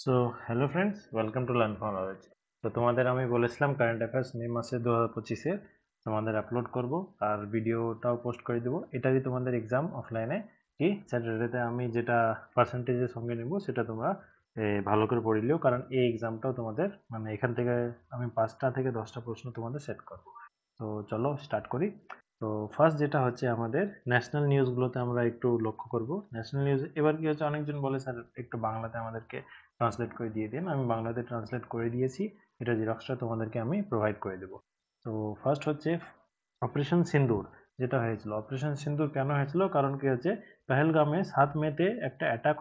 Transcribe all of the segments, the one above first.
So hello friends, welcome to learn for knowledge. তো তোমাদের আমি বলেছিলাম কারেন্ট অ্যাফেয়ার্স মে মাসে 2025-এ তোমাদের আপলোড করব আর ভিডিওটাও পোস্ট করে দেবো। এটারই তোমাদের এক্সাম অফলাইনে কি স্যাটারডেতে আমি যেটা পার্সেন্টেজের সঙ্গে নেব সেটা তোমরা ভালো করে পড়িলেও, কারণ এই এক্সামটাও তোমাদের মানে এখান থেকে আমি 5টা থেকে 10টা প্রশ্ন তোমাদের সেট করব। তো চলো স্টার্ট করি। তো ফার্স্ট যেটা হচ্ছে আমাদের ন্যাশনাল নিউজগুলোতে আমরা একটু লক্ষ্য করব। ন্যাশনাল নিউজ এবার কি হচ্ছে, অনেকজন বলে স্যার একটু বাংলাতে আমাদেরকে ট্রান্সলেট করে দিয়ে দিন। আমি বাংলাতে ট্রান্সলেট করে দিয়েছি, এটা জেরক্সটা তোমাদেরকে আমি প্রোভাইড করে দেবো। তো ফার্স্ট হচ্ছে অপারেশন সিন্দুর যেটা হয়েছিল। অপারেশন সিন্দুর কেন হয়েছিল, কারণ কি হচ্ছে পেহেলগামে 7 মেতে একটা অ্যাটাক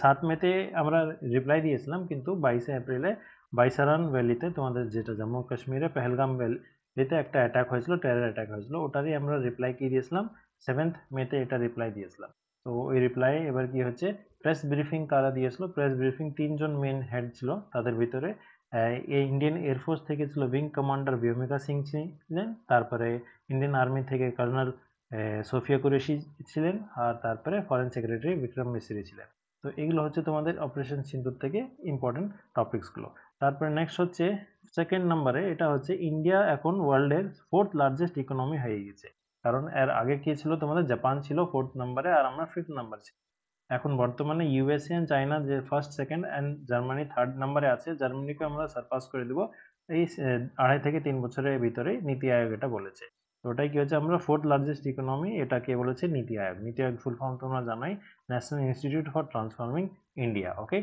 7 মেতে আমরা রিপ্লাই দিয়েছিলাম, কিন্তু 22 এপ্রিলে বাইসারান ভ্যালিতে তোমাদের যেটা জম্মু কাশ্মীরে পেহেলগাম ভ্যালিতে একটা অ্যাটাক হয়েছিল, টেরর অ্যাটাক হয়েছিল, ওটারই আমরা রিপ্লাই কি দিয়েছিলাম 7 মেতে এটা রিপ্লাই দিয়েছিলাম। তো ওই রিপ্লাই এবার কি হচ্ছে প্রেস ব্রিফিং কারা দিয়েছিল, প্রেস ব্রিফিং 3জন মেন হেড ছিল, তাদের ভিতরে এই ইন্ডিয়ান এয়ারফোর্স থেকে ছিল উইং কমান্ডার ভিয়মিকা সিং ছিলেন, তারপরে ইন্ডিয়ান আর্মি থেকে কর্নেল সোফিয়া কুরেশি ছিলেন, আর তারপরে ফরেন সেক্রেটারি বিক্রম মিস্ত্রি ছিলেন। তো এগুলো হচ্ছে তোমাদের অপারেশন সিন্দুর থেকে ইম্পর্টেন্ট টপিকসগুলো। তারপরে নেক্সট হচ্ছে সেকেন্ড নাম্বারে, এটা হচ্ছে ইন্ডিয়া এখন ওয়ার্ল্ডের 4th লার্জেস্ট ইকোনমি হয়ে গেছে। কারণ এর আগে কি ছিল, তোমাদের জাপান ছিল 4th নাম্বারে আর আমরা 5th নাম্বার ছিল। এখন বর্তমানে ইউএসএ এন্ড চায়না যে first second and Germany 3rd নাম্বারে আছে। জার্মানিকে আমরা সারপাস করে দেবো এই 2.5 থেকে 3 বছরের ভিতরেই, নীতি আয়োগ এটা বলেছে। তো ওটাই কি হচ্ছে, আমরা 4th লার্জেস্ট ইকোনমি, এটাকে বলেছে নীতি আয়োগ। নীতি আয়োগ ফুল ফর্ম তোমরা জানাই, national institute for transforming India. Okay,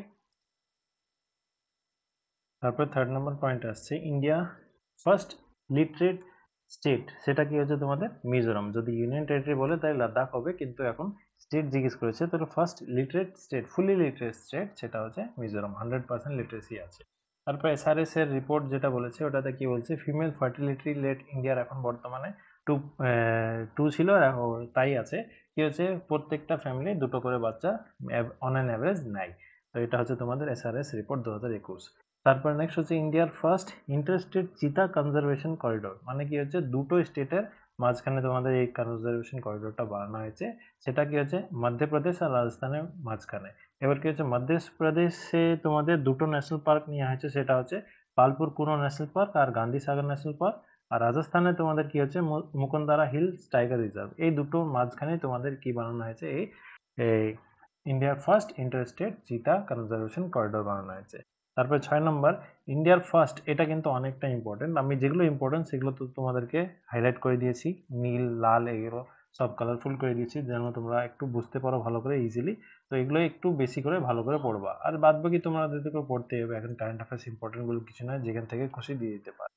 তারপর 3rd নম্বর পয়েন্ট আসছে ইন্ডিয়া ফার্স্ট লিটারেট স্টেট, সেটা কি হচ্ছে তোমাদের মিজোরাম। যদি ইউনিয়ন টেরিটরি বলে তাই লাদাখ হবে, কিন্তু এখন স্টেট জিজ্ঞেস করেছে, তো ফার্স্ট লিটারেট স্টেট, ফুলি লিটারেট স্টেট সেটা হচ্ছে মিজোরাম, 100% লিটারেসি আছে। তারপর এসআরএস এর রিপোর্ট যেটা বলেছে ওটাতে কি বলছে, ফিমেল ফার্টিলিটি রেট ইন্ডিয়ার এখন বর্তমানে 2 ছিল, তাই আছে। কি হচ্ছে প্রত্যেকটা ফ্যামিলি 2টো করে বাচ্চা অন অ্যান অ্যাভারেজ নেয়। তো এটা হচ্ছে তোমাদের এসআরএস রিপোর্ট 2021। তারপর নেক্সট হচ্ছে ইন্ডিয়ার ফার্স্ট ইন্টারস্টেট চিতা কনজারভেশন করিডোর, মানে কি হচ্ছে দুটো স্টেটের মাঝখানে তোমাদের এই কনজারভেশন করিডোরটা বানানো হয়েছে। সেটা কি হচ্ছে মধ্যপ্রদেশ আর রাজস্থানের মাঝখানে। এবার কি হচ্ছে মধ্যপ্রদেশে তোমাদের দুটো ন্যাশনাল পার্ক নেওয়া হয়েছে, সেটা হচ্ছে পালপুর কুনো ন্যাশনাল পার্ক আর গান্ধী সাগর ন্যাশনাল পার্ক। আর রাজস্থানে তোমাদের কি হচ্ছে মুকুন্দারা হিলস টাইগার রিজার্ভ। এই দুটো মাঝখানে তোমাদের কি বানানো হয়েছে, এই ইন্ডিয়ার ফার্স্ট ইন্টারস্টেট চিতা কনজারভেশন করিডোর বানানো হয়েছে। তারপরে 6 নম্বর ইন্ডিয়ার ফার্স্ট, এটা কিন্তু অনেকটা ইম্পর্টেন্ট। আমি যেগুলো ইম্পর্টেন্ট সেগুলো তো তোমাদেরকে হাইলাইট করে দিয়েছি, নীল লাল এগুলো সব কালারফুল করে দিয়েছি যেন তোমরা একটু বুঝতে পারো ভালো করে ইজিলি। তো এগুলো একটু বেশি করে ভালো করে পড়বা, আর বাদ বাকি তোমরা যদি পড়তে হবে। এখন কারেন্ট অ্যাফেয়ার্স ইম্পর্টেন্ট বলে কিছু নয়, যেখান থেকে খুশি দিয়ে দিতে পারে।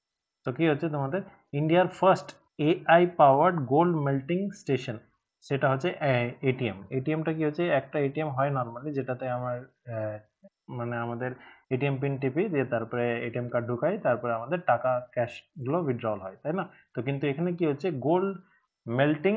তো কি হচ্ছে তোমাদের ইন্ডিয়ার first AI powered gold melting station, সেটা হচ্ছে এটিএম। এটিএমটা কি হচ্ছে, একটা এটিএম হয় নর্মালি যেটাতে আমার মানে আমাদের এটিএম পিন টিপি দিয়ে তারপরে এটিএম কার্ড ঢুকাই, তারপরে আমাদের টাকা ক্যাশ গুলো উইথড্রল হয়, তাই না? তো কিন্তু এখানে কি হচ্ছে গোল্ড মেল্টিং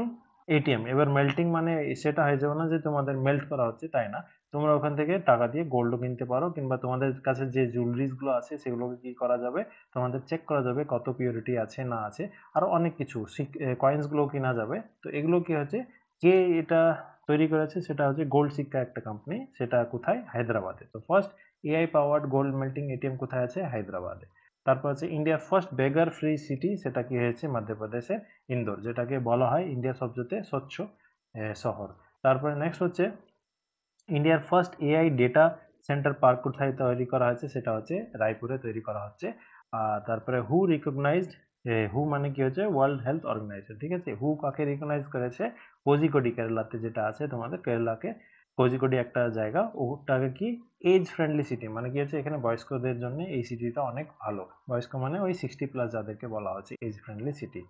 এটিএম। এবার মেল্টিং মানে সেটা হয়ে যাবে না যে তোমাদের মেল্ট করা হচ্ছে, তাই না। তোমরা ওখান থেকে টাকা দিয়ে গোল্ডও কিনতে পারো, কিংবা তোমাদের কাছে যে জুয়েলারিজ গুলো আছে সেগুলোকে কি করা যাবে, তোমাদের চেক করা যাবে কত পিউরিটি আছে না আছে। আরো অনেক কিছু কয়েন্স গুলো কেনা যাবে। তো এগুলো কি হচ্ছে, কে এটা তৈরি করেছে, সেটা হচ্ছে গোল্ড সিক্কা একটা কোম্পানি, সেটা কোথায়, হায়দ্রাবাদে। তো first AI powered gold melting ATM কোথায় আছে, হায়দ্রাবাদে। তারপর হচ্ছে ইন্ডিয়ার ফার্স্ট বেগার ফ্রি সিটি, সেটা কি হয়েছে মধ্যপ্রদেশের ইন্দোর, যেটাকে বলা হয় ইন্ডিয়ার সবচেয়ে স্বচ্ছ শহর। তারপরে নেক্সট হচ্ছে ইন্ডিয়ার first AI data centre park কোথায় তৈরি করা হয়েছে, সেটা হচ্ছে রায়পুরে তৈরি করা হচ্ছে। আর তারপরে হু রিকগনাইজড, হু মানে কি হচ্ছে ওয়ার্ল্ড হেলথ অর্গানাইজেশন, ঠিক আছে। হু কাকে রিকগনাইজ করেছে, কোজিকোডি কেরালাতে যেটা আছে তোমাদের, কেরালাকে কোজিকোডি একটা জায়গা, ওটাকে কি এজ ফ্রেন্ডলি সিটি, মানে কি হচ্ছে এখানে বয়স্কদের জন্য এই সিটিটা অনেক ভালো। বয়স্ক মানে ওই 60+ যাদেরকে বলা হচ্ছে এজ ফ্রেন্ডলি সিটি।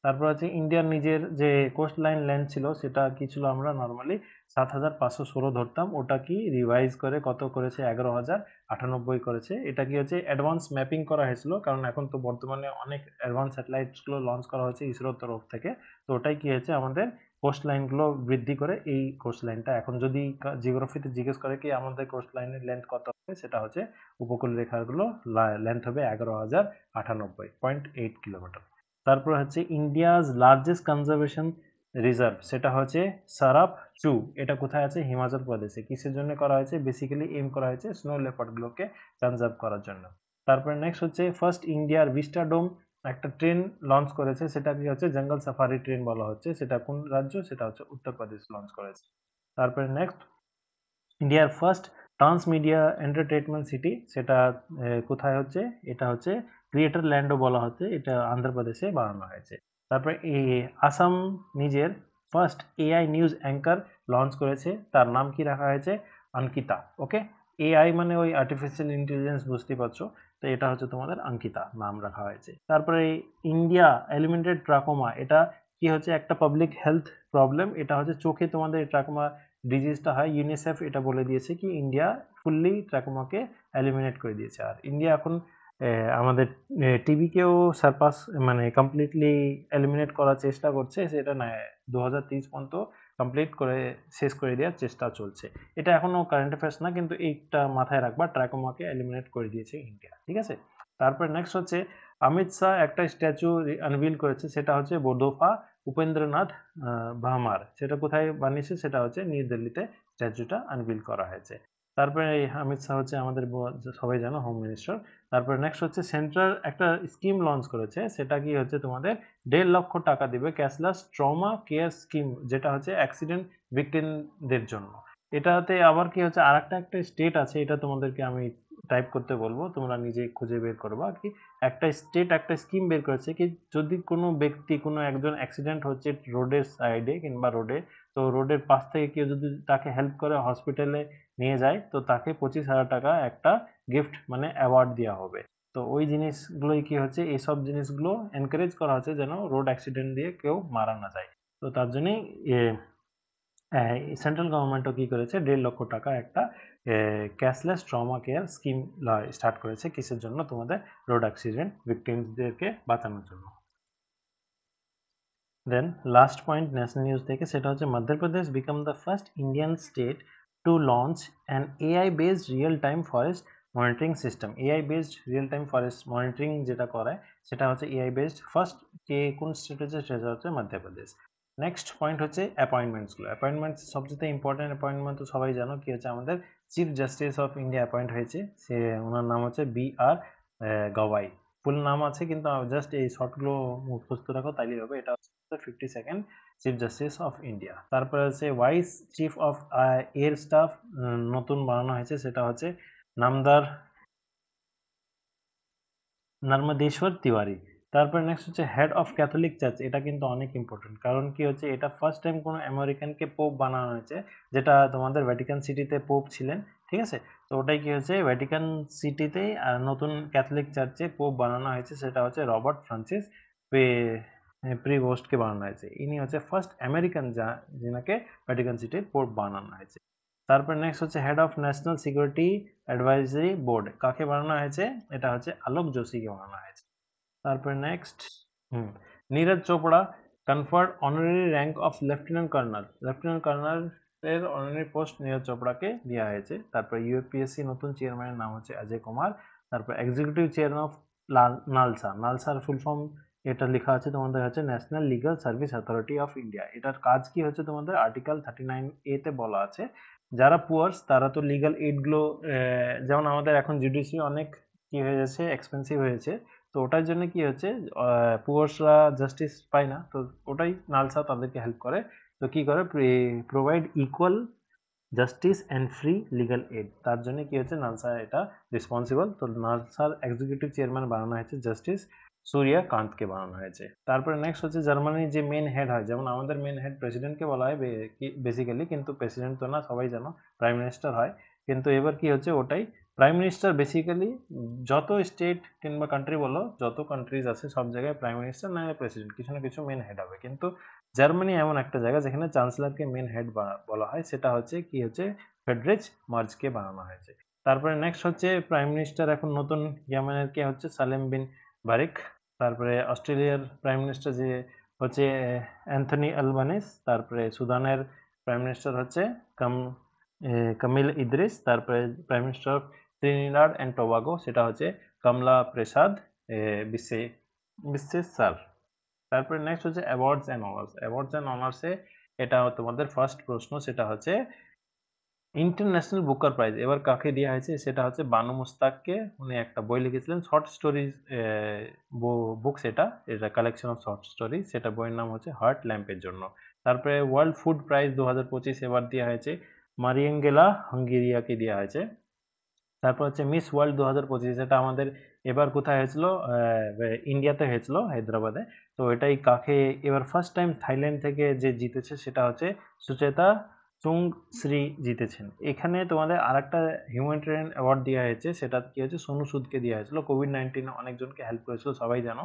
তারপর আছে ইন্ডিয়ার নিজের যে কোস্ট লাইন ল্যান্ড ছিল, সেটা কি ছিল, আমরা নর্মালি 7,516 ধরতাম, ওটা কি রিভাইজ করে কত করেছে, 11,098 করেছে। এটা কি হচ্ছে অ্যাডভান্স ম্যাপিং করা হয়েছিল, কারণ এখন তো বর্তমানে অনেক অ্যাডভান্স স্যাটেলাইটসগুলো লঞ্চ করা হয়েছে ইসরোর তরফ থেকে। তো ওটাই কি হয়েছে আমাদের কোস্ট লাইনগুলো বৃদ্ধি করে। এই কোস্ট লাইনটা এখন যদি জিওগ্রাফিতে জিজ্ঞেস করে কি আমাদের কোস্ট লাইনের লেন্থ কত হবে, সেটা হচ্ছে উপকূল রেখাগুলো লেন্থ হবে 11,098.8 কিলোমিটার। তারপর হচ্ছে ইন্ডিয়াজ লার্জেস্ট কনজারভেশন রিজার্ভ সেটা হচ্ছে সারাপ চু, এটা কোথায় আছে? হিমাচল প্রদেশে। কিসের জন্য করা হয়েছে? বেসিক্যালি এম করা হয়েছে স্নো লেপার্ড গুলোকে কনজার্ভ করার জন্য। তারপরে নেক্সট হচ্ছে ফার্স্ট ইন্ডিয়ার ভিস্টাডোম একটা ট্রেন লঞ্চ করেছে, সেটা কি হচ্ছে? জঙ্গল সাফারি ট্রেন বলা হচ্ছে। সেটা কোন রাজ্য? সেটা হচ্ছে উত্তরপ্রদেশ লঞ্চ করেছে। তারপরে নেক্সট ইন্ডিয়ার ফার্স্ট ট্রান্সমিডিয়া এন্টারটেনমেন্ট সিটি, সেটা কোথায় হচ্ছে? এটা হচ্ছে ক্রিয়েটর ল্যান্ডও বলা হচ্ছে, এটা অন্ধ্রপ্রদেশে বানানো হয়েছে। তারপরে আসাম নিজের first AI news anchor launch করেছে, তার নাম কি রাখা হয়েছে? অঙ্কিতা। ওকে, এআই মানে ওই আর্টিফিশিয়াল ইন্টেলিজেন্স, বুঝতে পারছো, তো এটা হচ্ছে তোমাদের অঙ্কিতা নাম রাখা হয়েছে। তারপরে ইন্ডিয়া এলিমিনেটেড ট্রাকোমা, এটা কি হচ্ছে? একটা পাবলিক হেলথ প্রবলেম, এটা হচ্ছে চোখে তোমাদের ট্রাকোমা ডিজিজটা হয়। ইউনিসেফ এটা বলে দিয়েছে কি ইন্ডিয়া ফুললি ট্রাকোমাকে এলিমিনেট করে দিয়েছে। আর ইন্ডিয়া এখন আমাদের টিবিকেও সারপাস মানে কমপ্লিটলি এলিমিনেট করার চেষ্টা করছে, সেটা না 2030 পর্যন্ত কমপ্লিট করে শেষ করে দেওয়ার চেষ্টা চলছে। এটা এখনো কারেন্ট অ্যাফেয়ার্স না, কিন্তু এইটা মাথায় রাখবা, ট্রাকোমাকে এলিমিনেট করে দিয়েছে ইন্ডিয়া, ঠিক আছে। তারপর নেক্সট হচ্ছে অমিত শাহ একটা স্ট্যাচু আনভিল করেছে, সেটা হচ্ছে বোডোফা উপেন্দ্রনাথ ভামার। সেটা কোথায় বানিয়েছে? সেটা হচ্ছে নিউ দিল্লিতে স্ট্যাচুটা আনভিল করা হয়েছে। তারপরে এই অমিত শাহ হচ্ছে আমাদের সবাই জানো হোম মিনিস্টার। তারপরে নেক্সট হচ্ছে সেন্ট্রাল একটা স্কিম লঞ্চ করেছে, সেটা কি হচ্ছে? তোমাদের 1.5 লক্ষ টাকা দিবে ক্যাশলেস ট্রমা কেয়ার স্কিম, যেটা হচ্ছে অ্যাক্সিডেন্ট ভিকটিমদের জন্য। এটাতে আবার কি হচ্ছে? আরেকটা একটা স্টেট আছে, এটা তোমাদেরকে আমি টাইপ করতে বলবো, তোমরা নিজে খুঁজে বের করবা কি। একটা স্টেট একটা স্কিম বের করেছে কি, যদি কোনো ব্যক্তি কোনো একজন অ্যাক্সিডেন্ট হচ্ছে রোডের সাইডে কিংবা রোডে, তো রোডের পাশ থেকে কেউ যদি তাকে হেল্প করে হসপিটালে নিয়ে যায়, তো তাকে 25,000 টাকা একটা গিফট মানে অ্যাওয়ার্ড দেওয়া হবে। তো ওই জিনিসগুলোই কি হচ্ছে? এইসব জিনিসগুলো এনকারেজ করা হচ্ছে যেন রোড অ্যাক্সিডেন্ট দিয়ে কেউ মারা না যায়। তো তার জন্যই সেন্ট্রাল গভর্নমেন্টও কি করেছে? 1.5 লক্ষ টাকা একটা cashless trauma care scheme start করেছে। কিসের জন্য? তোমাদের রোড অ্যাক্সিডেন্ট ভিকটিমসদেরকে বাঁচানোর জন্য। Then last point national news থেকে, সেটা হচ্ছে Madhya Pradesh become the first Indian state to launch an AI based real time forest monitoring system. AI based real time forest monitoring যেটা করায়, সেটা হচ্ছে এআই বেসড। ফার্স্ট কে কোন স্টেট হচ্ছে? সেটা হচ্ছে মধ্যপ্রদেশ। নেক্সট পয়েন্ট হচ্ছে অ্যাপয়েন্টমেন্টসগুলো। অ্যাপয়েন্টমেন্টস সবচেয়ে ইম্পর্টেন্ট অ্যাপয়েন্টমেন্ট তো সবাই জানো, কি হচ্ছে? আমাদের chief justice of India appoint হয়েছে, সে ওনার নাম হচ্ছে বি.আর. গভাই। ফুল নাম আছে, কিন্তু জাস্ট এই শর্টগুলো মুখস্থ রাখো তাইলেই হবে। এটা হচ্ছে 52nd chief justice of India. তারপরে হচ্ছে vice chief of air staff নতুন বানানো হয়েছে, সেটা হচ্ছে নামদার নর্মদেশ্বর তিওয়ারি। তারপরে নেক্সট হচ্ছে হেড অফ ক্যাথলিক চার্চ, এটা কিন্তু অনেক ইম্পর্টেন্ট, কারণ কি হচ্ছে? এটা ফার্স্ট টাইম কোনো আমেরিকানকে পোপ বানানো হয়েছে, যেটা তোমাদের ভ্যাটিকান সিটিতে পোপ ছিলেন, ঠিক আছে। তো ওটাই কি হচ্ছে? ভ্যাটিকান সিটিতেই নতুন ক্যাথলিক চার্চে পোপ বানানো হয়েছে, সেটা হচ্ছে রবার্ট ফ্রান্সিস প্রিভোস্টকে বানানো হয়েছে। ইনি হচ্ছে ফার্স্ট আমেরিকান যিনাকে ভ্যাটিকান সিটির পোপ বানানো হয়েছে। তারপর নেক্সট হচ্ছে head of national security advisory board, কাকে বানানো হয়েছে? এটা হচ্ছে আলোক যোশীকে বানানো হয়েছে। তারপরে next Neeraj Chopra conferred honorary rank of lieutenant colonel. Lieutenant colonel এর অনারারি পোস্ট নীরজ চোপড়াকে দেওয়া হয়েছে। তারপর ইউপিএসসি নতুন চেয়ারম্যানের নাম হচ্ছে অজয় কুমার। তারপর এক্সিকিউটিভ চেয়ারম্যান অফ নালসা, নালসার ফুল ফর্ম এটা লেখা আছে তোমাদের হচ্ছে national legal service authority of India. এটার কাজ কি হচ্ছে? তোমাদের আর্টিকেল 39A তে বলা আছে, যারা পুয়ার্স তারা তো লিগাল এইডগুলো, যেমন আমাদের এখন জুডিশিয়ারি অনেক কি হয়ে যাচ্ছে? এক্সপেন্সিভ হয়েছে। তো ওটার জন্য কি হচ্ছে? পুয়ার্সরা জাস্টিস পায় না, তো ওটাই নালসা তাদেরকে হেল্প করে। তো কি করে? Provide equal justice and free legal aid, তার জন্য কি হচ্ছে? নালসা এটা রেসপন্সিবল। তো নালসার এক্সিকিউটিভ চেয়ারম্যান বানানো হয়েছে জাস্টিস সূর্যা কান্তকে বানানো হয়েছে। তারপরে নেক্সট হচ্ছে জার্মানির যে মেন হেড হয়, যেমন আমাদের মেন হেড প্রেসিডেন্টকে বলা হয় বেসিক্যালি, কিন্তু প্রেসিডেন্ট তো না, সবাই জানো প্রাইম মিনিস্টার হয়। কিন্তু এবার কি হচ্ছে? ওটাই প্রাইম মিনিস্টার বেসিক্যালি যত স্টেট কিংবা কান্ট্রি বলো, যত কান্ট্রিজ আছে সব জায়গায় প্রাইম মিনিস্টার না প্রেসিডেন্ট কিছু না কিছু মেন হেড হবে, কিন্তু জার্মানি এমন একটা জায়গা যেখানে চ্যান্সেলরকে মেন হেড বলা হয়, সেটা হচ্ছে কি হচ্ছে? ফ্রেডরিচ মার্জকে বানানো হয়েছে। তারপরে নেক্সট হচ্ছে প্রাইম মিনিস্টার এখন নতুন ইয়েমেনের কে হচ্ছে? সালেম বিন বারিক। তারপরে অস্ট্রেলিয়ার প্রাইম মিনিস্টার যে হচ্ছে অ্যান্থনি অ্যালবানিস। তারপরে সুদানের প্রাইম মিনিস্টার হচ্ছে কামিল ইদ্রিস। তারপরে prime minister of Trinidad and Tobago, সেটা হচ্ছে কমলা প্রসাদ বিশ্বেশ্বর। তারপরে নেক্সট হচ্ছে awards and honours. Awards and অনার্সে এটা তোমাদের ফার্স্ট প্রশ্ন, সেটা হচ্ছে ইন্টারন্যাশনাল বুকার প্রাইজ এবার কাকে দেওয়া হয়েছে, সেটা হচ্ছে বানু মুস্তাককে। উনি একটা বই লিখেছিলেন শর্ট স্টোরিজ বুক, সেটা কালেকশন অফ শর্ট স্টোরি, সেটা বইয়ের নাম হচ্ছে হার্ট ল্যাম্পের জন্য। তারপরে ওয়ার্ল্ড ফুড প্রাইজ 2025 এবার দেওয়া হয়েছে মারিয়েঙ্গেলা হাঙ্গেরিয়াকে দেওয়া হয়েছে। তারপর হচ্ছে মিস ওয়ার্ল্ড 2025, এটা আমাদের এবার কোথায় হয়েছিল, ইন্ডিয়াতে হয়েছিল, হায়দ্রাবাদে। তো এটাই কাকে এবার ফার্স্ট টাইম থাইল্যান্ড থেকে যে জিতেছে সেটা হচ্ছে সুচেতা চুংশ্রী জিতেছেন। এখানে তোমাদের আরেকটা হিউম্যানিটেরিয়ান অ্যাওয়ার্ড দেওয়া হয়েছে, সেটা কি হচ্ছে সোনু সুদকে দেওয়া হয়েছিল। কোভিড-19 অনেকজনকে হেল্প করেছিল, সবাই জানো,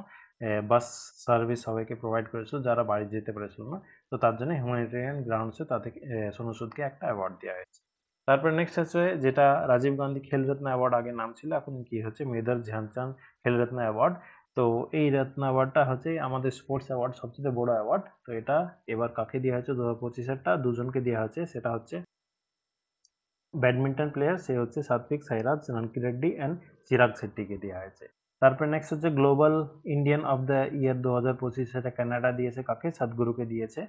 বাস সার্ভিস সবাইকে প্রোভাইড করেছিল যারা বাড়ি যেতে পেরেছিল না। তো তার জন্য হিউম্যানিটেরিয়ান গ্রাউন্ডসে তাদেরকে সোনু সুদকে একটা অ্যাওয়ার্ড দেওয়া হয়েছে। তারপরে নেক্সট হচ্ছে যেটা রাজীব গান্ধী খেলরত্ন অ্যাওয়ার্ড আগে নাম ছিল, এখন কি হচ্ছে মেজর ধ্যানচাঁদ খেলরত্ন অ্যাওয়ার্ড। তো এই রত্ন অ্যাওয়ার্ডটা হচ্ছে আমাদের স্পোর্টস অ্যাওয়ার্ড, সবচেয়ে বড় অ্যাওয়ার্ড। তো এটা এবার কাকে দেওয়া হয়েছে 2025-এরটা দুজনকে দেওয়া হয়েছে, সেটা হচ্ছে ব্যাডমিন্টন প্লেয়ার, সে হচ্ছে সাত্বিক সাইরাজ রানকিরেড্ডি অ্যান্ড চিরাগ শেট্টিকে দেওয়া হয়েছে। তারপরে নেক্সট হচ্ছে global Indian of the year 2025, সেটা কানাডা দিয়েছে কাকে, সদ্গুরুকে দিয়েছে,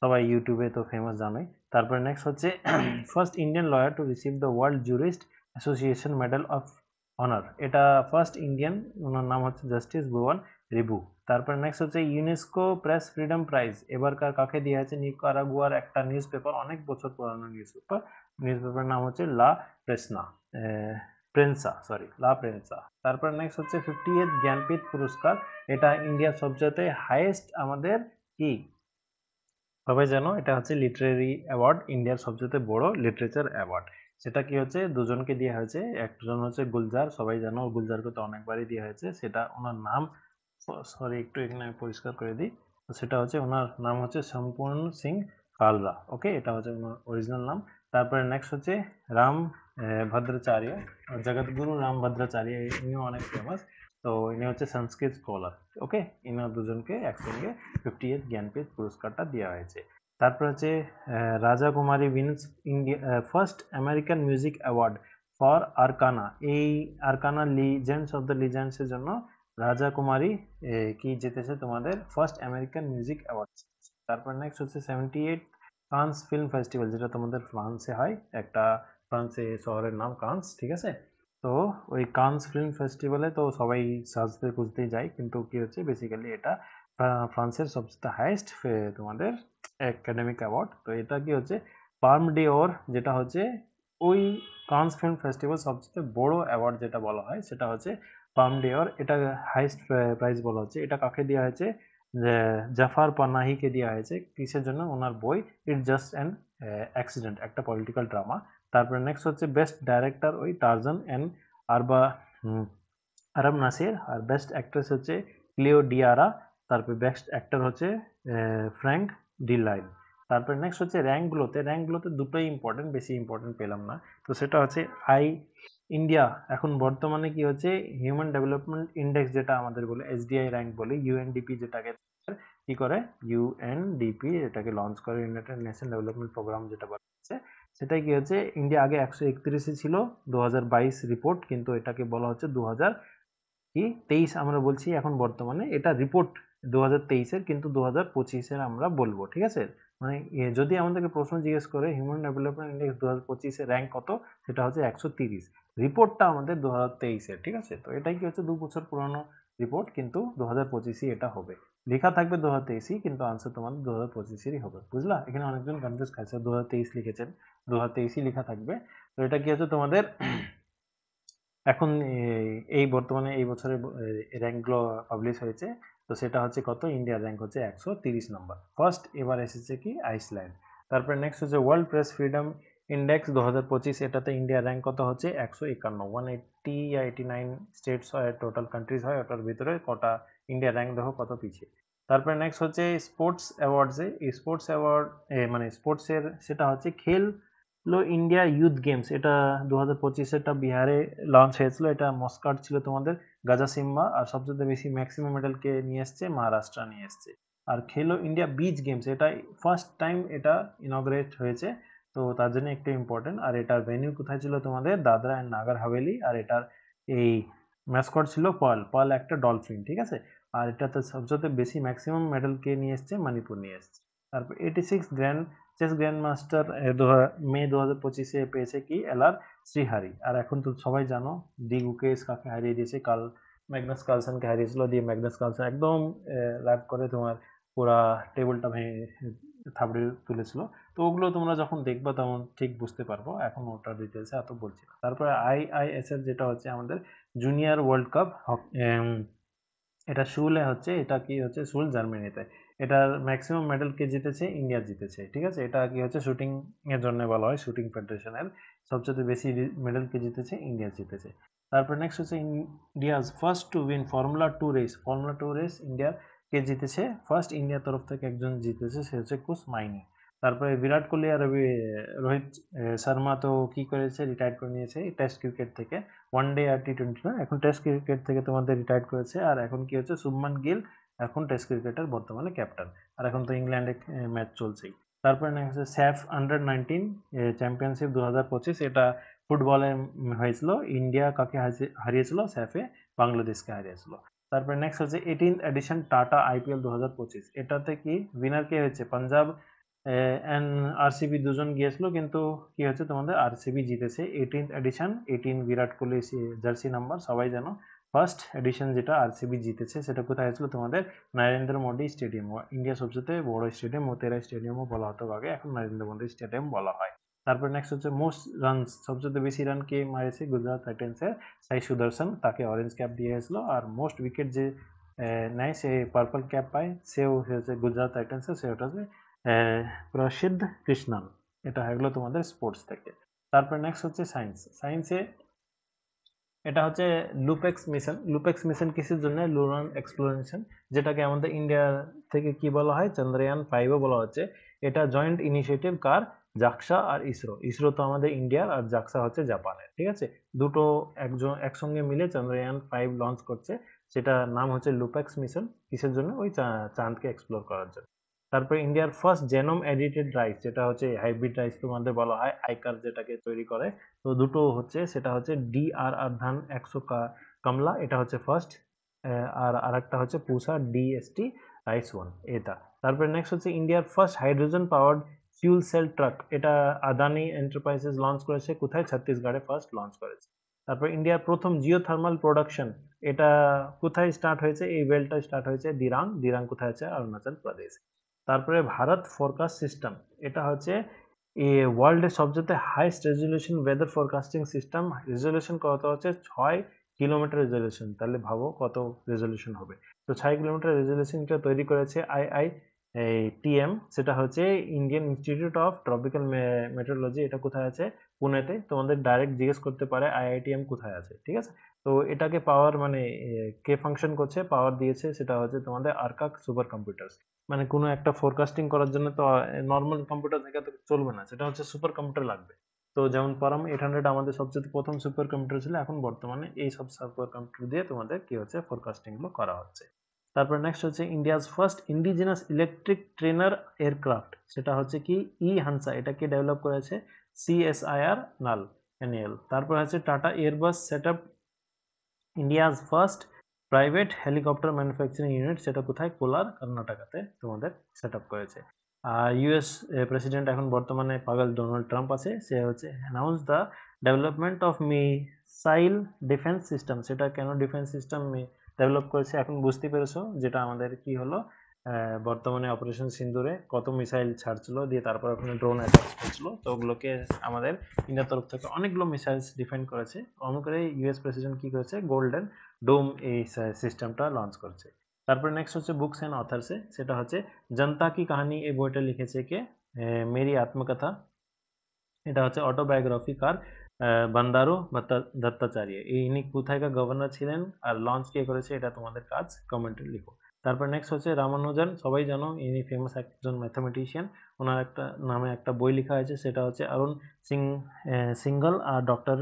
সবাই ইউটিউবে তো ফেমাস জানোই। তারপরে নেক্সট হচ্ছে first Indian lawyer to receive the world jurist association medal of honour, এটা ফার্স্ট ইন্ডিয়ান, ওনার নাম হচ্ছে জাস্টিস ভুবন রিবু। তারপরে নেক্সট হচ্ছে ইউনেস্কো প্রেস ফ্রিডম প্রাইজ এবারকার কাকে দেওয়া হয়েছে, নিকারাগুয়ার একটা নিউজ পেপার, অনেক বছর পুরানো নিউজ পেপারের নাম হচ্ছে লা প্রেসনা প্রেন্সা, সরি লা প্রেন্সা। তারপর নেক্সট হচ্ছে 50th জ্ঞানপীঠ পুরস্কার, এটা ইন্ডিয়ার সবচেয়ে হাইয়েস্ট আমাদের কি সবাই জানো, এটা হচ্ছে লিটারেরি অ্যাওয়ার্ড, ইন্ডিয়ার সবচেয়ে বড় লিটারেচার অ্যাওয়ার্ড। সেটা কি হচ্ছে দুজনকে দেওয়া হয়েছে, একজন হচ্ছে গুলজার, সবাই জানো গুলজারকে তো অনেকবারই দেওয়া হয়েছে, সেটা ওনার নাম, সরি একটু এখানে আমি পরিষ্কার করে দিই, তো সেটা হচ্ছে ওনার নাম হচ্ছে সম্পূর্ণ সিং কালরা, ওকে, এটা হচ্ছে ওনার অরিজিনাল নাম। তারপরে নেক্সট হচ্ছে রাম ভদ্রাচার্য, জগৎগুরু রাম ভদ্রাচার্য, ইনিও অনেক ফেমাস। তো ইনি হচ্ছে সংস্কৃত স্কলার, ওকে, ইনার দুজনকে একসঙ্গে 50th জ্ঞানপীঠ পুরস্কারটা দেওয়া হয়েছে। তারপর হচ্ছে Raja Kumari wins India first American music award for Arcana, এই আরকানা লিজেন্ডস অফ দ্য লিজেন্ডসের জন্য রাজা কুমারী কি জিতেছে তোমাদের ফার্স্ট আমেরিকান মিউজিক অ্যাওয়ার্ড। তারপর নেক্সট হচ্ছে 78 কান্স ফিল্ম ফেস্টিভ্যাল, যেটা তোমাদের ফ্রান্সে হয়, একটা ফ্রান্সে শহরের নাম কান্স, ঠিক আছে। তো ওই কান্স ফিল্ম ফেস্টিভ্যালে তো সবাই সাজতে খুঁজতেই যায়, কিন্তু কি হচ্ছে বেসিক্যালি এটা ফ্রান্সের সবচেয়ে হাইয়েস্ট তোমাদের একাডেমিক অ্যাওয়ার্ড। তো এটা কি হচ্ছে পার্ম ডে ওর, যেটা হচ্ছে ওই কান্স ফিল্ম ফেস্টিভ্যাল সবচেয়ে বড় অ্যাওয়ার্ড যেটা বলা হয়, সেটা হচ্ছে পার্ম ডে ওর, এটা হাইয়েস্ট প্রাইজ বলা হচ্ছে। এটা কাকে দেওয়া হয়েছে, জাফর পানাহিকে দেওয়া হয়েছে, কিসের জন্য, ওনার বই ইট জাস্ট অ্যান অ্যাক্সিডেন্ট, একটা পলিটিক্যাল ড্রামা। তারপরে নেক্সট হচ্ছে বেস্ট ডাইরেক্টর ওই Tarzan and Arab Arab Nasser, আর বেস্ট অ্যাক্ট্রেস হচ্ছে ক্লিও ডিয়ারা। তারপরে বেস্ট অ্যাক্টর হচ্ছে ফ্র্যাঙ্ক ডিলাইন। তারপরে নেক্সট হচ্ছে র্যাঙ্কগুলোতে দুটোই ইম্পর্টেন্ট, বেশি ইম্পর্টেন্ট পেলাম না। তো সেটা হচ্ছে ইন্ডিয়া এখন বর্তমানে কি হচ্ছে হিউম্যান ডেভেলপমেন্ট ইন্ডেক্স, যেটা আমাদের বলে এসডিআই র্যাঙ্ক বলে, ইউএনডিপি যেটাকে কি করে, ইউএনডিপি এটাকে লঞ্চ করে, ইউনাইটেড নেশন ডেভেলপমেন্ট প্রোগ্রাম যেটা বলা হচ্ছে, সেটাই কি হচ্ছে ইন্ডিয়া আগে 131-এ ছিল 2022 রিপোর্ট, কিন্তু এটাকে বলা হচ্ছে 2023 আমরা বলছি এখন বর্তমানে, এটা রিপোর্ট 2023-এর, কিন্তু 2025-এর আমরা বলবো, ঠিক আছে। মানে যদি আমাদেরকে প্রশ্ন জিজ্ঞেস করে হিউম্যান ডেভেলপমেন্ট ইন্ডেক্স 2025-এর র্যাঙ্ক কত, সেটা হচ্ছে 130, রিপোর্টটা আমাদের 2023-এর, ঠিক আছে। তো এটাই কি হচ্ছে 2 বছর পুরানো রিপোর্ট, কিন্তু 2025-ই এটা হবে, লেখা থাকবে 2023-ই, কিন্তু আনসার তোমাদের 2025-এরই হবে, বুঝলা। এখানে অনেকজন কনফিউজ খাইছে, 2023 লিখেছেন, 2023-ই লেখা থাকবে। তো এটা কি হচ্ছে তোমাদের এখন এই বর্তমানে এই বছরের র্যাঙ্কগুলো পাবলিশ হয়েছে। তো সেটা হচ্ছে কত, ইন্ডিয়ার র্যাঙ্ক হচ্ছে 130 নম্বর, ফার্স্ট এবার এসেছে কি আইসল্যান্ড। তারপরে নেক্সট হচ্ছে ওয়ার্ল্ড প্রেস ফ্রিডম ইন্ডেক্স 2025, এটাতে ইন্ডিয়ার র্যাঙ্ক কত হচ্ছে 151, 180 या 89 স্টেটস হয়, টোটাল কান্ট্রিজ হয়, ওটার ভিতরে কটা ইন্ডিয়ার র্যাঙ্ক দেখো কত পিছিয়ে। তারপরে নেক্সট হচ্ছে স্পোর্টস অ্যাওয়ার্ডসে, স্পোর্টস অ্যাওয়ার্ড মানে স্পোর্টসের সেটা হচ্ছে ইন্ডিয়া ইউথ গেমস, এটা 2025-এটা বিহারে লঞ্চ হয়েছিল, এটা মস্কাট ছিল তোমাদের গাজা সিম্বা, আর সবচেয়ে বেশি ম্যাক্সিমাম মেডেল কে নিয়ে এসছে, মহারাষ্ট্র নিয়ে এসছে। আর খেলো ইন্ডিয়া বিচ গেমস, এটা ফার্স্ট টাইম এটা ইনগ্রেট হয়েছে, তো তার জন্য একটু ইম্পর্টেন্ট। আর এটার ভেন্যু কোথায় ছিল তোমাদের দাদরা অ্যান্ড নাগার হাভেলি, আর এটার এই ম্যাসকট ছিল পার্ল একটা ডলফিন, ঠিক আছে। আর এটাতে সবচেয়ে বেশি ম্যাক্সিমাম মেডেল কে নিয়ে এসছে, মণিপুর নিয়ে এসছে। তারপর 86 চেস গ্র্যান্ড মাস্টার মে 2025 পেয়েছে কি এলআর শ্রীহারি। আর এখন তো সবাই জানো ডি গুকেশ কাকে হারিয়ে দিয়েছে, ম্যাগনাস কার্লসেনকে হারিয়েছিল, দিয়ে ম্যাগনাস কার্লসেন একদম ল্যাপ করে তোমার পুরা টেবিলটা ভেঙে থাবড়ে তুলেছিল। তো ওগুলো তোমরা যখন দেখবা তখন ঠিক বুঝতে পারবো, এখন ওটা ডিটেলসে এত বলছি না। তারপরে আইআইএসএফ যেটা হচ্ছে আমাদের জুনিয়র ওয়ার্ল্ড কাপ, এটা সুলে হচ্ছে, এটা কি হচ্ছে সুল জার্মানিতে। এটার ম্যাক্সিমাম মেডেল কে জিতেছে, ইন্ডিয়া জিতেছে, ঠিক আছে। এটা কি হচ্ছে শুটিং এর জন্য বলা হয়, শুটিং ফেডারেশনের সবচেয়ে বেশি মেডেল কে জিতেছে, ইন্ডিয়া জিতেছে। তারপর নেক্সট হচ্ছে India's first to win formula two race ইন্ডিয়ার কে জিতেছে, ফার্স্ট ইন্ডিয়ার তরফ থেকে একজন জিতেছে, সে হচ্ছে কুস মাইনি। তারপরে বিরাট কোহলি আর রোহিত শর্মা তো কি করেছে, রিটায়ার করে নিয়েছে টেস্ট ক্রিকেট থেকে, ওয়ানডে আর টি-20 না, এখন টেস্ট ক্রিকেট থেকে তোমাদের রিটায়ার করেছে। আর এখন কি হচ্ছে, শুভমান গিল এখন টেস্ট ক্রিকেটের বর্তমানে ক্যাপ্টেন। আর এখন তো ইংল্যান্ডে ম্যাচ চলছেই। তারপরে নেক্সট হচ্ছে স্যাফ আন্ডার 19 চ্যাম্পিয়নশিপ 2025, এটা ফুটবলে হয়েছিল। ইন্ডিয়া কাকে হারিয়েছিল, স্যাফে বাংলাদেশকে হারিয়েছিল। তারপরে নেক্সট হচ্ছে 18th এডিশন টাটা আইপিএল 2025, এটাতে কি উইনার কে হয়েছে, পাঞ্জাব এন্ড আরসিবি দুজন গিয়েছিল, কিন্তু কি হচ্ছে তোমাদের আরসিবি জিতেছে 18th addition. 18 Virat Kohli jersey number, সবাই জানো। ফার্স্ট এডিশন যেটা আরসিবি জিতেছে সেটা কোথায় হয়েছিল, তোমাদের নরেন্দ্র মোদী স্টেডিয়াম, ইন্ডিয়ার সবচেয়ে বড় স্টেডিয়াম, মোতেরা স্টেডিয়ামও বলা হতো আগে, এখন নরেন্দ্র মোদী স্টেডিয়াম বলা হয়। তারপর নেক্সট হচ্ছে মোস্ট রানস, সবচেয়ে বেশি রান কে মারেছে, গুজরাট টাইটান্সের সাই সুদর্শন, তাকে অরেঞ্জ ক্যাপ দিয়ে হয়েছিল। আর মোস্ট উইকেট যে নেয়, সে পার্পল ক্যাপ পায়, সেও হচ্ছে গুজরাট টাইটান্সের, সে ওটা প্রসিদ্ধ কৃষ্ণন। এটা হয়ে গেলো তোমাদের স্পোর্টস থেকে। তারপর নেক্সট হচ্ছে সায়েন্সে এটা হচ্ছে লুপেক্স মিশন কিসের জন্য, লুনার এক্সপ্লোরেশন, যেটাকে আমাদের ইন্ডিয়া থেকে কি বলা হয়, চন্দ্রয়ান 5ও বলা হচ্ছে। এটা জয়েন্ট ইনিশিয়েটিভ কার, জাক্সা আর ইসরো তো আমাদের ইন্ডিয়ার, আর জাক্সা হচ্ছে জাপানের, ঠিক আছে। দুটো একসঙ্গে মিলে চন্দ্রয়ান 5 লঞ্চ করছে, সেটা নাম হচ্ছে লুপেক্স মিশন, কিসের জন্য, ওই চাঁদকে এক্সপ্লোর করার জন্য। তারপরে ইন্ডিয়ার ফার্স্ট জেনোম এডিটেড রাইস, যেটা হচ্ছে হাইব্রিড রাইস তোমাদের বলা হয়, আইকার যেটাকে তৈরি করে। তো দুটো হচ্ছে, সেটা হচ্ছে ডিআরআর ধান 100 কমলা, এটা হচ্ছে ফার্স্ট। আর আরেকটা হচ্ছে পুসা ডিএসটি রাইস 1, এটা। তারপরে নেক্সট হচ্ছে ইন্ডিয়ার first hydrogen powered fuel cell truck, এটা আদানি এন্টারপ্রাইজেস লঞ্চ করেছে, কোথায়, ছত্তিশগড়ে ফার্স্ট লঞ্চ করেছে। তারপর ইন্ডিয়ার প্রথম জিওথার্মাল প্রোডাকশন, এটা কোথায় স্টার্ট হয়েছে, এই ওয়েলটা স্টার্ট হয়েছে দিরাং কোথায় আছে, অরুণাচল প্রদেশ। তারপরে ভারত ফোরকাস্ট সিস্টেম, এটা হচ্ছে ওয়ার্ল্ডের সবচেয়ে highest resolution weather forecasting system. Resolution কত হচ্ছে, 6 কিলোমিটার রেজলিউশন, তাহলে ভাবো কত রেজলিউশন হবে। তো 6 কিলোমিটার রেজলিউশনটা তৈরি করেছে IITM, সেটা হচ্ছে Indian institute of tropical metrology, এটা কোথায় আছে, পুনেতে। তোমাদের ডাইরেক্ট জিজ্ঞেস করতে পারে IITM কোথায় আছে, ঠিক আছে। তো এটাকে পাওয়ার মানে কে ফাংশন করছে, পাওয়ার দিয়েছে, সেটা হচ্ছে তোমাদের আর্কাক সুপার কম্পিউটার। মানে কোনো একটা ফোরকাস্টিং করার জন্য তো নর্মাল কম্পিউটার থেকে তো চলবে না, সেটা হচ্ছে সুপার কম্পিউটার লাগবে। তো যেমন পারাম 800 আমাদের সবচেয়ে প্রথম সুপার কম্পিউটার ছিল, এখন বর্তমানে এই সব সুপার কম্পিউটার দিয়ে তোমাদের কি হচ্ছে, ফোরকাস্টিং গুলো করা হচ্ছে। তারপর নেক্সট হচ্ছে India's first indigenous electric trainer aircraft, সেটা হচ্ছে কি হানসা, এটাকে ডেভেলপ করেছে CSIR NAL। তারপর হচ্ছে Tata Airbus setup India's first private helicopter manufacturing unit, সেটা কোথায়, কোলার, কর্ণাটকাতে তোমাদের সেট আপ করেছে। আর ইউএস প্রেসিডেন্ট এখন বর্তমানে পাগল ডোনাল্ড ট্রাম্প আছে, সে হচ্ছে announce the development of missile defence system, সেটা কেন ডিফেন্স সিস্টেম ডেভেলপ করেছে, এখন বুঝতে পেরেছো, যেটা আমাদের কি হলো, বর্তমানে অপারেশন সিন্দুরে কত মিসাইল ছাড়ছিল, দিয়ে তারপর ওখানে ড্রোন অ্যাটাক করছিল, তো ওগুলোকে আমাদের ইন্ডিয়ার তরফ থেকে অনেকগুলো মিসাইলস ডিফেন্ড করেছে। অনুকরে ইউএস প্রেসিডেন্ট কি করেছে, গোল্ডেন ডোম এই সিস্টেমটা লঞ্চ করছে। তারপরে নেক্সট হচ্ছে বুকস অ্যান্ড অথার্সে, সেটা হচ্ছে জনতা কি কাহানি, এই বইটা লিখেছে কে, মেরি আত্মকথা, এটা হচ্ছে অটোবায়োগ্রাফি কার, বান্দারু দত্তাচার্য, ইনি কোথায়কার গভর্নর ছিলেন, আর লঞ্চ কে করেছে, এটা তোমাদের কাজ, কমেন্টে লিখো। তারপর নেক্সট হচ্ছে রামানুজন, সবাই জানো, ইনি ফেমাস একজন ম্যাথামেটিশিয়ান, ওনার একটা নামে একটা বই লেখা হয়েছে, সেটা হচ্ছে অরুণ সিঙ্গল আর ডক্টর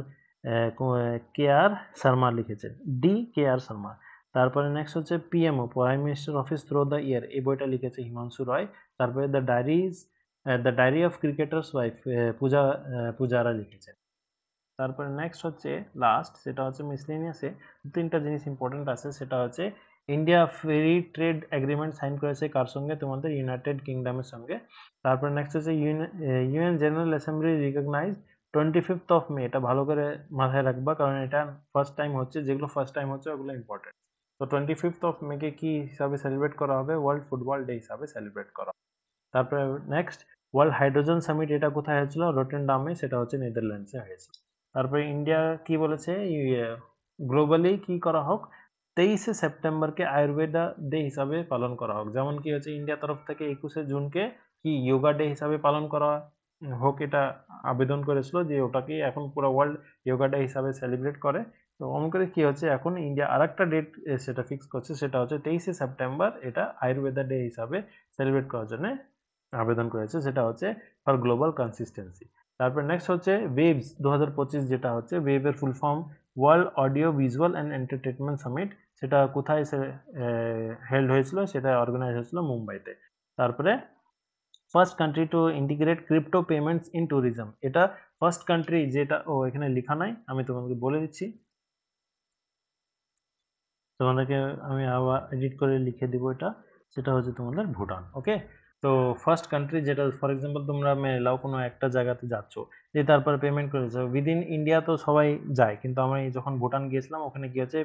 KR শর্মা লিখেছে, DKR শর্মা। তারপরে নেক্সট হচ্ছে PMO, prime minister office through the year, এই বইটা লিখেছে হিমাংশু রয়। তারপরে the diary of cricketer's wife, Pujara লিখেছেন। তারপরে নেক্সট হচ্ছে লাস্ট, সেটা হচ্ছে মিসলেনিয়াসে 3টা জিনিস ইম্পর্টেন্ট আছে, সেটা হচ্ছে India free trade agreement sign করেছে কার সঙ্গে? তোমাদের ইউনাইটেড কিংডমের সঙ্গে। তারপর নেক্সট হচ্ছে UN general assembly recognise 25th of May, এটা ভালো করে মাথায় রাখবা কারণ এটা ফার্স্ট টাইম হচ্ছে, যেগুলো ফার্স্ট টাইম হচ্ছে ওগুলো ইম্পর্টেন্ট। তো 25th অফ মে কে কি হিসাবে সেলিব্রেট করা হবে? ওয়ার্ল্ড ফুটবল ডে হিসাবে সেলিব্রেট করা হবে। তারপরে নেক্সট ওয়ার্ল্ড হাইড্রোজেন সামিট, এটা কোথায় হয়েছিল? রটেরডামে, সেটা হচ্ছে নেদারল্যান্ডসে হয়েছিল। তারপরে ইন্ডিয়া কি বলেছে? গ্লোবালি কি করা হোক? 23শে সেপ্টেম্বরকে আয়ুর্বেদা ডে হিসাবে পালন করা হোক। যেমন কি হচ্ছে ইন্ডিয়া তরফ থেকে 21শে জুনকে কি যোগা ডে হিসাবে পালন করা হোক, এটা আবেদন করেছিল যে ওটাকে এখন পুরো ওয়ার্ল্ড যোগা ডে হিসাবে সেলিব্রেট করে। তো অমন করে কি হচ্ছে এখন ইন্ডিয়া আরেকটা ডেট সেটা ফিক্স করছে, সেটা হচ্ছে 23শে সেপ্টেম্বর, এটা আয়ুর্বেদা ডে হিসাবে সেলিব্রেট করার জন্য আবেদন করেছে, সেটা হচ্ছে ফর গ্লোবাল কনসিস্টেন্সি। তারপর নেক্সট হচ্ছে ওয়েভস 2025, যেটা হচ্ছে ওয়েভের full form world audio visual and entertainment summit, সেটা কোথায় হেল্ড হয়েছিল? সেটা অর্গানাইজ হয়েছিল মুম্বাইতে। তারপরে first country to integrate crypto payments in tourism, এটা ফার্স্ট কান্ট্রি যেটা, এখানে লেখা নাই, আমি তোমাকে বলে দিচ্ছি, তোমাদেরকে আমি আবার এডিট করে লিখে দিব এটা, সেটা হচ্ছে তোমাদের ভুটান। ওকে, তো ফার্স্ট কান্ট্রি যেটা, ফর এক্সাম্পল তোমরা মেলাও কোনো একটা জায়গাতে যাচ্ছ, যে তারপরে পেমেন্ট করেছো উইদিন ইন্ডিয়া, তো সবাই যায়, কিন্তু আমি যখন ভুটান গিয়েছিলাম ওখানে কি হচ্ছে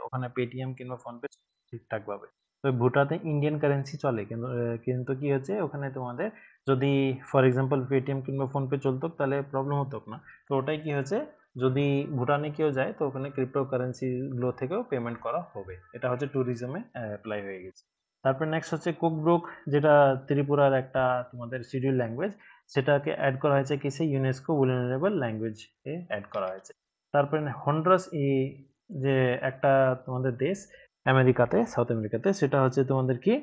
ওখানে পেটিএম কিংবা ফোনপে ঠিকঠাক ভাবে, তো ভুটানে ইন্ডিয়ান কারেন্সি চলে, কিন্তু কিন্তু কি হচ্ছে ওখানে তোমাদের যদি ফর এক্সাম্পল পেটিএম কিংবা ফোনপে চলতো তাহলে প্রবলেম হতো না। তো ওটাই কি হচ্ছে, যদি ভুটানে কেউ যায় তো ওখানে ক্রিপ্টো কারেন্সিগুলো থেকেও পেমেন্ট করা হবে, এটা হচ্ছে ট্যুরিজমে অ্যাপ্লাই হয়ে গেছে। তারপর নেক্সট হচ্ছে কুকব্রুক, যেটা ত্রিপুরার একটা তোমাদের শিডিউল ল্যাঙ্গুয়েজ, সেটাকে অ্যাড করা হয়েছে কিসে? ইউনেস্কো ভুলনারেবল ল্যাঙ্গুয়েজ এ অ্যাড করা হয়েছে। তারপরে হন্ডুরাস, যে একটা তোমাদের দেশ আমেরিকাতে, সাউথ আমেরিকাতে, সেটা হচ্ছে তোমাদের কি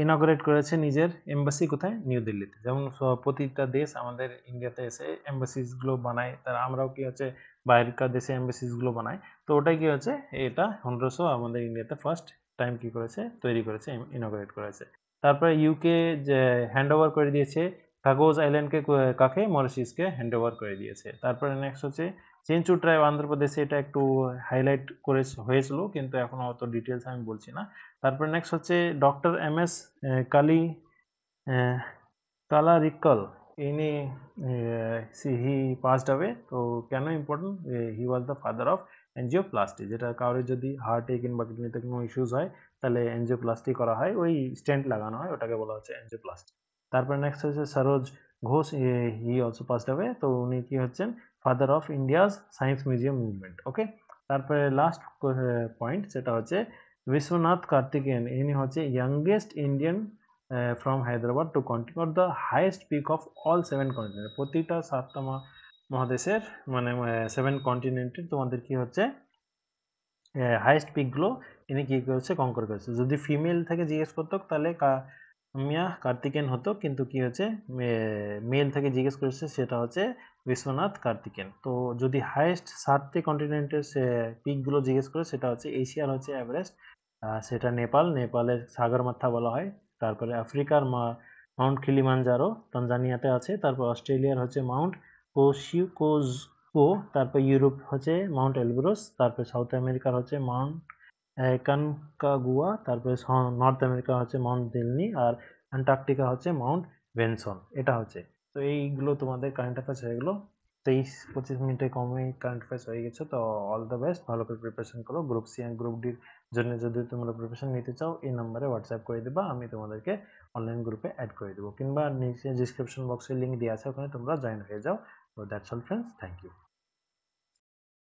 ইনঅগ্রেট করেছে নিজের এম্বাসি, কোথায়? নিউ দিল্লিতে। যেমন প্রতিটা দেশ আমাদের ইন্ডিয়াতে এসে এম্বাসিস গুলো বানায়, তার আমরাও কি হচ্ছে বাইরেকার দেশে এম্বাসিস গুলো বানাই, তো ওটাই কি হচ্ছে, এটা হন্ডুরাসও আমাদের ইন্ডিয়াতে ফার্স্ট টাইম কি করেছে, তৈরি করেছে, ইনঅগ্রেট করেছে। তারপরে ইউকে যে হ্যান্ড ওভার করে দিয়েছে কাগজ আইল্যান্ডকে, কাকে? মরিশিয়াসকে হ্যান্ড ওভার করে দিয়েছে। তারপরে নেক্সট হচ্ছে চেঞ্চু ট্রাইব আন্ধ্রপ্রদেশে, এটা একটু হাইলাইট করে হয়েছিল, কিন্তু এখন অত ডিটেলস আমি বলছি না। তারপরে নেক্সট হচ্ছে ডক্টর এম.এস. কালি কালারিকল, ইনি হি পাসড অ্যাওয়ে। তো কেন important? He was the father of angioplasty, যেটা কারোর যদি হার্টে কিংবা কিডনিতে কোনো ইস্যুস হয় তাহলে এনজিওপ্লাস্টি করা হয়, ওই স্টেন্ট লাগানো হয়, ওটাকে বলা হচ্ছে এনজিওপ্লাস্টি। তারপরে নেক্সট হচ্ছে Saroj Ghosh, he also passed away, তো উনি কি হচ্ছেন? Father of India's science museum movement. Okay, তারপরে লাস্ট পয়েন্ট, সেটা হচ্ছে বিশ্বনাথ কার্তিকেয়ন, ইনি হচ্ছে youngest Indian from Hyderabad to continue the highest peak of all 7 continent, প্রতিটা 7টা মহাদেশের মানে 7 কন্টিনেন্টের তোমাদের কি হচ্ছে হাইয়েস্ট পিকগুলো ইনি কি করেছে? কঙ্কর করেছে। যদি ফিমেল থেকে জিজ্ঞেস করতো তাহলে কাম্যা কার্তিকেন হতো, কিন্তু কি হচ্ছে মেল থেকে জিজ্ঞেস করেছে, সেটা হচ্ছে বিশ্বনাথ কার্তিকেন। তো যদি হাইয়েস্ট 7টি কন্টিনেন্টের পিকগুলো জিজ্ঞেস করে, সেটা হচ্ছে এশিয়ার হচ্ছে এভারেস্ট, সেটা নেপালের সাগরমাথা বলা হয়। তারপরে আফ্রিকার মাউন্ট কিলিমানজারো তানজানিয়াতে আছে। তারপর অস্ট্রেলিয়ার হচ্ছে মাউন্ট কোজিকোড, তারপর ইউরোপ হচ্ছে মাউন্ট এলব্রুস, তারপর সাউথ আমেরিকার হচ্ছে মাউন্ট কনকাগুয়া, তারপরে নর্থ আমেরিকা হচ্ছে মাউন্ট দেলনি, আর অ্যান্টার্কটিকা হচ্ছে মাউন্ট বেনসন। এটা হচ্ছে, তো এইগুলো তোমাদের কারেন্ট অ্যাফেয়ার্স হয়ে গেলো। 23-25 মিনিটে কমে কারেন্ট অ্যাফেয়ার্স হয়ে গেছে। তো অল দ্য বেস্ট, ভালো করে প্রিপারেশন করো। গ্রুপ সি অ্যান্ড গ্রুপ ডির জন্য যদি তোমরা প্রিপারেশন নিতে চাও, এই নাম্বারে হোয়াটসঅ্যাপ করে দেবা, আমি তোমাদেরকে অনলাইন গ্রুপে অ্যাড করে দেবো, কিংবা নিচে ডিসক্রিপশন বক্সে লিঙ্ক দেওয়া আছে, ওখানে তোমরা জয়েন হয়ে যাও। তো that's all friends, thank you.